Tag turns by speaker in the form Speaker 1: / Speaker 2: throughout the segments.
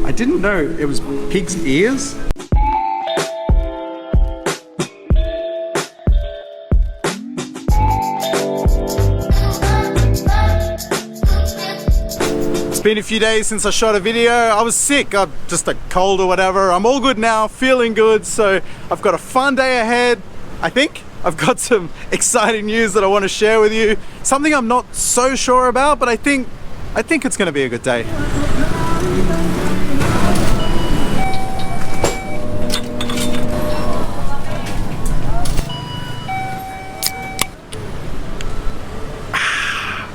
Speaker 1: I didn't know it was pig's ears. It's been a few days since I shot a video. I was sick, just a cold or whatever. I'm all good now, feeling good, so I've got a fun day ahead. I think I've got some exciting news that I want to share with you. Something I'm not so sure about, but I think it's going to be a good day.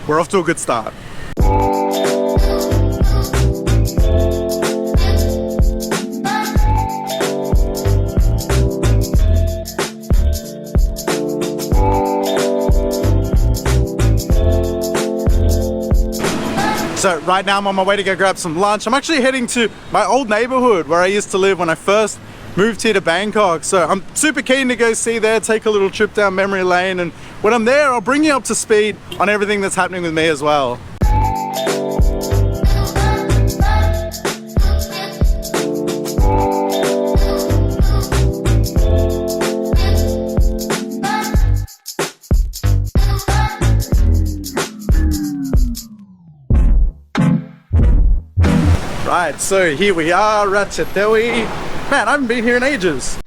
Speaker 1: We're off to a good start. So right now I'm on my way to go grab some lunch. I'm actually heading to my old neighborhood where I used to live when I first moved here to Bangkok. So I'm super keen to go see there, take a little trip down memory lane, and when I'm there I'll bring you up to speed on everything that's happening with me as well. Right, so here we are, Ratchathewi. Man, I haven't been here in ages.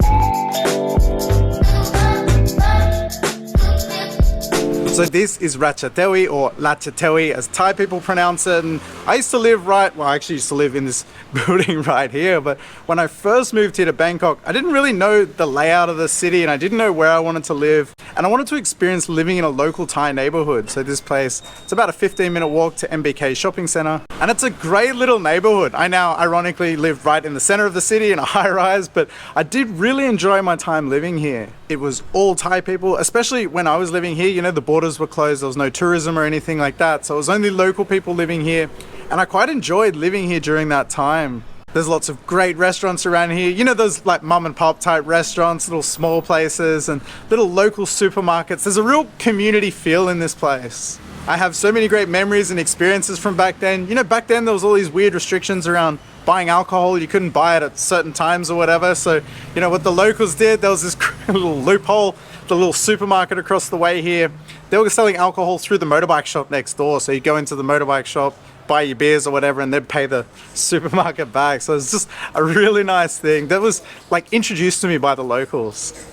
Speaker 1: So this is Ratchathewi, or Latchathewi as Thai people pronounce it, and I used to live I actually used to live in this building right here, but when I first moved here to Bangkok, I didn't really know the layout of the city and I didn't know where I wanted to live, and I wanted to experience living in a local Thai neighborhood. So this place, it's about a 15-minute walk to MBK shopping center, and it's a great little neighborhood. I now ironically live right in the center of the city in a high-rise, but I did really enjoy my time living here. It was all Thai people, especially when I was living here. You know, the borders were closed, there was no tourism or anything like that, so it was only local people living here, and I quite enjoyed living here during that time. There's lots of great restaurants around here. You know, those like mom and pop type restaurants, little small places and little local supermarkets. There's a real community feel in this place. I have so many great memories and experiences from back then. You know, back then there was all these weird restrictions around buying alcohol. You couldn't buy it at certain times or whatever. So, you know, what the locals did, there was this little loophole, the little supermarket across the way here. They were selling alcohol through the motorbike shop next door. So you go into the motorbike shop, buy your beers or whatever, and they'd pay the supermarket back. So it's just a really nice thing that was like introduced to me by the locals.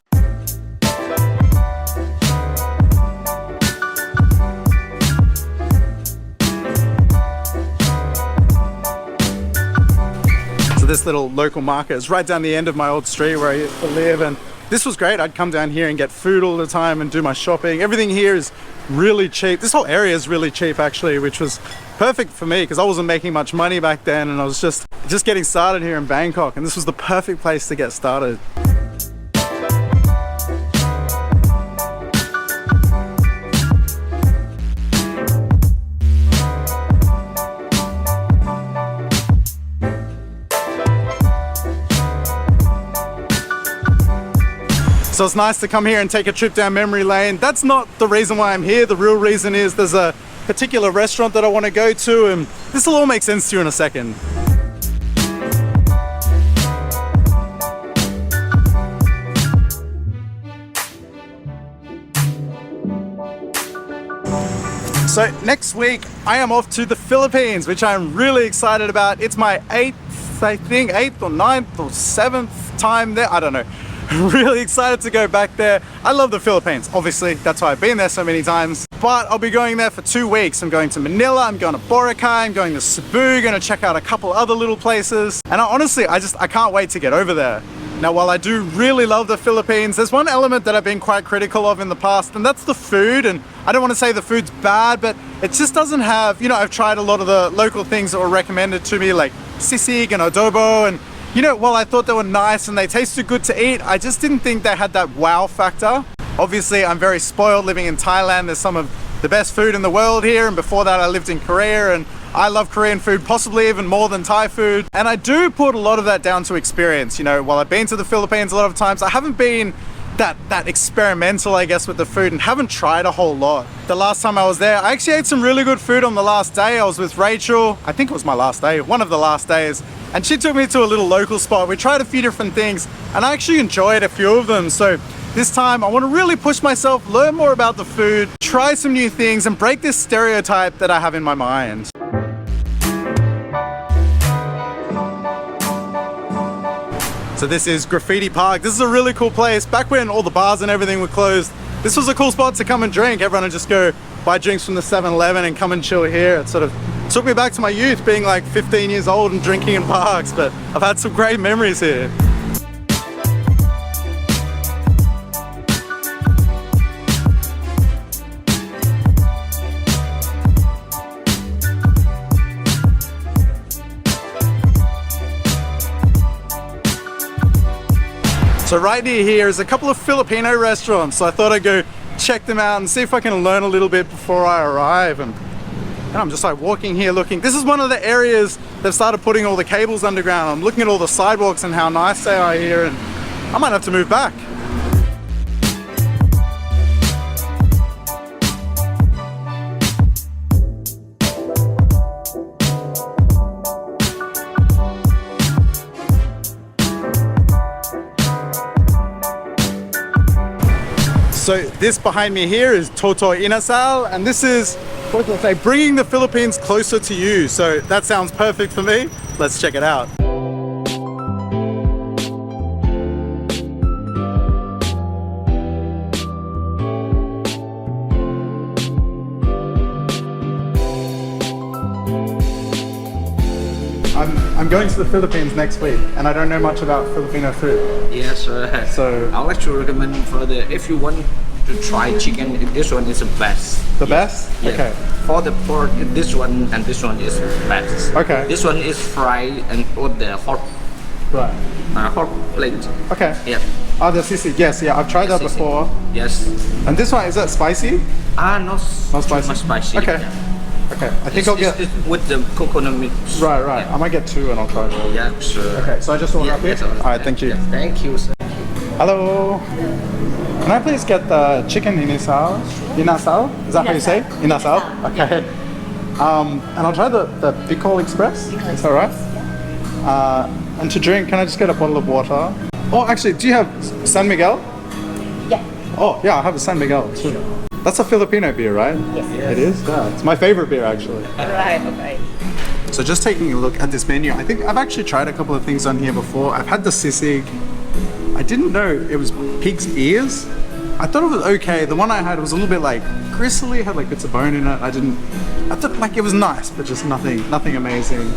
Speaker 1: So this little local market is right down the end of my old street where I used to live, and this was great. I'd come down here and get food all the time and do my shopping. Everything here is really cheap. This whole area is really cheap actually, which was perfect for me because I wasn't making much money back then, and I was just getting started here in Bangkok, and this was the perfect place to get started. So it's nice to come here and take a trip down memory lane. That's not the reason why I'm here. The real reason is there's a particular restaurant that I want to go to, and this will all make sense to you in a second. So next week I am off to the Philippines, which I'm really excited about. It's my eighth or 9th or 7th time there, I don't know. Really excited to go back there. I love the Philippines, obviously, that's why I've been there so many times. But I'll be going there for 2 weeks. I'm going to Manila, I'm going to Boracay, I'm going to Cebu, going to check out a couple other little places. And honestly, I can't wait to get over there. Now, while I do really love the Philippines, there's one element that I've been quite critical of in the past, and that's the food. And I don't want to say the food's bad, but it just doesn't have, you know, I've tried a lot of the local things that were recommended to me, like sisig and adobo, and you know, while I thought they were nice and they tasted good to eat, I just didn't think they had that wow factor. Obviously, I'm very spoiled living in Thailand. There's some of the best food in the world here, and before that I lived in Korea, and I love Korean food, possibly even more than Thai food. And I do put a lot of that down to experience. You know, while I've been to the Philippines a lot of times, I haven't been that experimental, I guess, with the food and haven't tried a whole lot. The last time I was there, I actually ate some really good food on the last day. I was with Rachel. I think it was my last day, one of the last days. And she took me to a little local spot. We tried a few different things and I actually enjoyed a few of them. So this time I want to really push myself, learn more about the food, try some new things and break this stereotype that I have in my mind. So this is Graffiti Park. This is a really cool place. Back when all the bars and everything were closed, this was a cool spot to come and drink. Everyone would just go buy drinks from the 7-Eleven and come and chill here. It sort of took me back to my youth, being like 15 years old and drinking in parks, but I've had some great memories here. So right near here is a couple of Filipino restaurants, so I thought I'd go check them out and see if I can learn a little bit before I arrive. And I'm just like walking here looking. This is one of the areas they've started putting all the cables underground. I'm looking at all the sidewalks and how nice they are here, and I might have to move back. So this behind me here is Toto Inasal, and this is, what did I say, bringing the Philippines closer to you. So that sounds perfect for me. Let's check it out. I'm going to the Philippines next week, and I don't know much about Filipino food.
Speaker 2: Yes,
Speaker 1: So
Speaker 2: I would like to recommend further, if you want to try chicken, this one is the best.
Speaker 1: The best?
Speaker 2: Yeah.
Speaker 1: Okay.
Speaker 2: For the pork, this one and this one is best.
Speaker 1: Okay.
Speaker 2: This one is fried and put the hot plate.
Speaker 1: Okay.
Speaker 2: Yeah.
Speaker 1: Oh, the sisig. Yes, yeah, I've tried that
Speaker 2: Sisig.
Speaker 1: before.
Speaker 2: Yes.
Speaker 1: And this one, is that spicy?
Speaker 2: Not
Speaker 1: Not spicy?
Speaker 2: Much spicy.
Speaker 1: Okay.
Speaker 2: Yeah.
Speaker 1: Okay, I think I'll get...
Speaker 2: It's with the coconut mix.
Speaker 1: Right.
Speaker 2: Yeah.
Speaker 1: I might get 2 and I'll try it.
Speaker 2: Yeah, sure.
Speaker 1: Okay, so I just order up here?
Speaker 2: Yes, all
Speaker 1: Alright, thank you.
Speaker 2: Yes, thank you, sir.
Speaker 1: Hello. Can I please get the chicken inasal? Inasal? Is that how you say? Inasal? Okay. And I'll try the Bicol Express. Is that right? And to drink, can I just get a bottle of water? Oh, actually, do you have San Miguel?
Speaker 3: Yeah.
Speaker 1: Oh, yeah, I have a San Miguel too. That's a Filipino beer, right?
Speaker 3: Yes.
Speaker 1: It is? Yeah, it's my favorite beer actually.
Speaker 3: Right, okay.
Speaker 1: So just taking a look at this menu, I think I've actually tried a couple of things on here before. I've had the sisig. I didn't know it was pig's ears. I thought it was okay. The one I had was a little bit like gristly, had like bits of bone in it. I thought like it was nice, but just nothing amazing.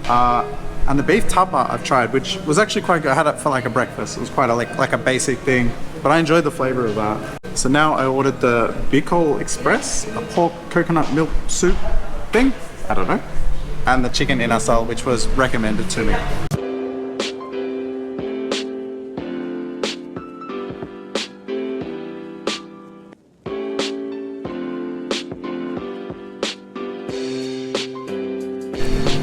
Speaker 1: And the beef tapa I've tried, which was actually quite good. I had it for like a breakfast. It was quite like a basic thing, but I enjoyed the flavor of that. So now I ordered the Bicol Express, a pork coconut milk soup thing. I don't know. And the chicken inasal, which was recommended to me.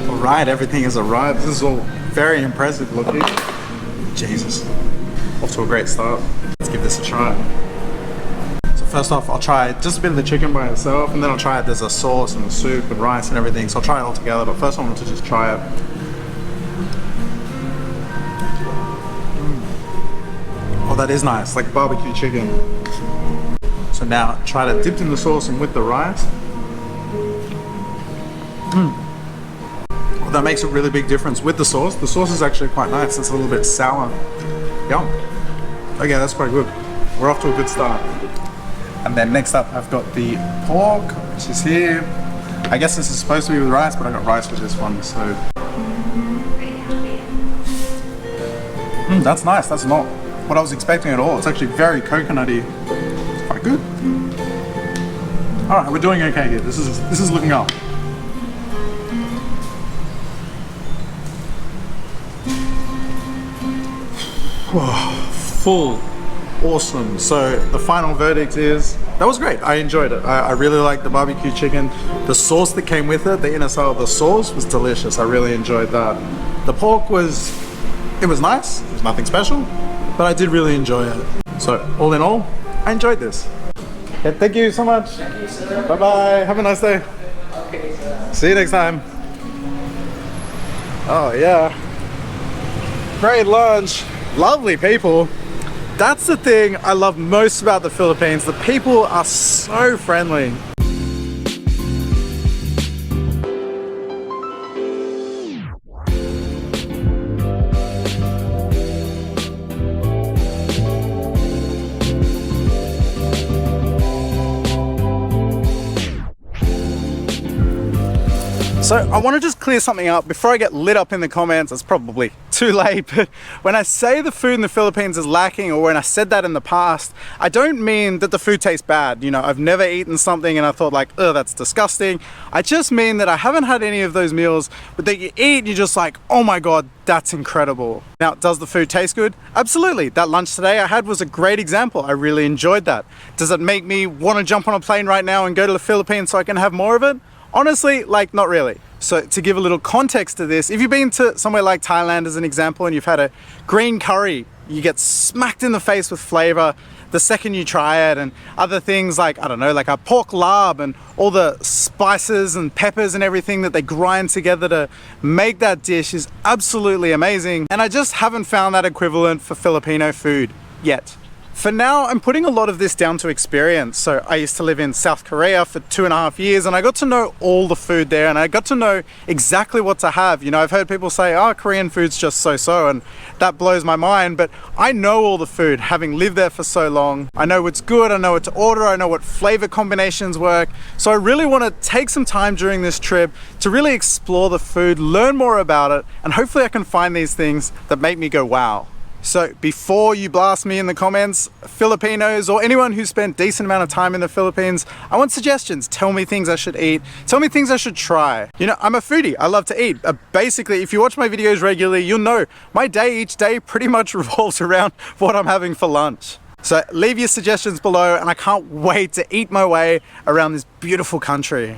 Speaker 1: Alright, everything has arrived. This is all very impressive looking. Jesus. Off to a great start. Let's give this a try. So first off, I'll try just a bit of the chicken by itself, and then I'll try it. There's a sauce and the soup and rice and everything, so I'll try it all together. But first I want to just try it. Oh, that is nice, like barbecue chicken. So now try to dip in the sauce and with the rice. Well, that makes a really big difference with the sauce. The sauce is actually quite nice. It's a little bit sour. Yum. Okay, that's quite good. We're off to a good start. And then next up, I've got the pork, which is here. I guess this is supposed to be with rice, but I got rice with this one, so. That's nice. That's not what I was expecting at all. It's actually very coconutty. It's quite good. All right, we're doing okay here. This is looking up. Full. Awesome. So the final verdict is that was great. I enjoyed it. I really liked the barbecue chicken. The sauce that came with it, the inasal, the sauce was delicious. I really enjoyed that. The pork was nice. It was nothing special, but I did really enjoy it. So all in all, I enjoyed this. Yeah, thank you so much. Bye bye. Have a nice day.
Speaker 2: Okay, sir.
Speaker 1: See you next time. Oh yeah. Great lunch. Lovely people. That's the thing I love most about the Philippines. The people are so friendly. So I want to just clear something up before I get lit up in the comments. It's probably too late, but when I say the food in the Philippines is lacking, or when I said that in the past, I don't mean that the food tastes bad. You know, I've never eaten something and I thought like, oh, that's disgusting. I just mean that I haven't had any of those meals, but that you eat and you're just like, oh my God, that's incredible. Now, does the food taste good? Absolutely. That lunch today I had was a great example. I really enjoyed that. Does it make me want to jump on a plane right now and go to the Philippines so I can have more of it? Honestly, like, not really. So to give a little context to this, if you've been to somewhere like Thailand as an example and you've had a green curry, you get smacked in the face with flavor the second you try it, and other things like, I don't know, like a pork lard and all the spices and peppers and everything that they grind together to make that dish is absolutely amazing. And I just haven't found that equivalent for Filipino food yet. For now, I'm putting a lot of this down to experience. So I used to live in South Korea for 2.5 years and I got to know all the food there and I got to know exactly what to have. You know, I've heard people say, oh, Korean food's just so-so, and that blows my mind, but I know all the food, having lived there for so long. I know what's good, I know what to order, I know what flavor combinations work. So I really want to take some time during this trip to really explore the food, learn more about it, and hopefully I can find these things that make me go, wow. So before you blast me in the comments, Filipinos or anyone who spent a decent amount of time in the Philippines, I want suggestions. Tell me things I should eat. Tell me things I should try. You know, I'm a foodie. I love to eat. Basically, if you watch my videos regularly, you'll know my day each day pretty much revolves around what I'm having for lunch. So leave your suggestions below and I can't wait to eat my way around this beautiful country.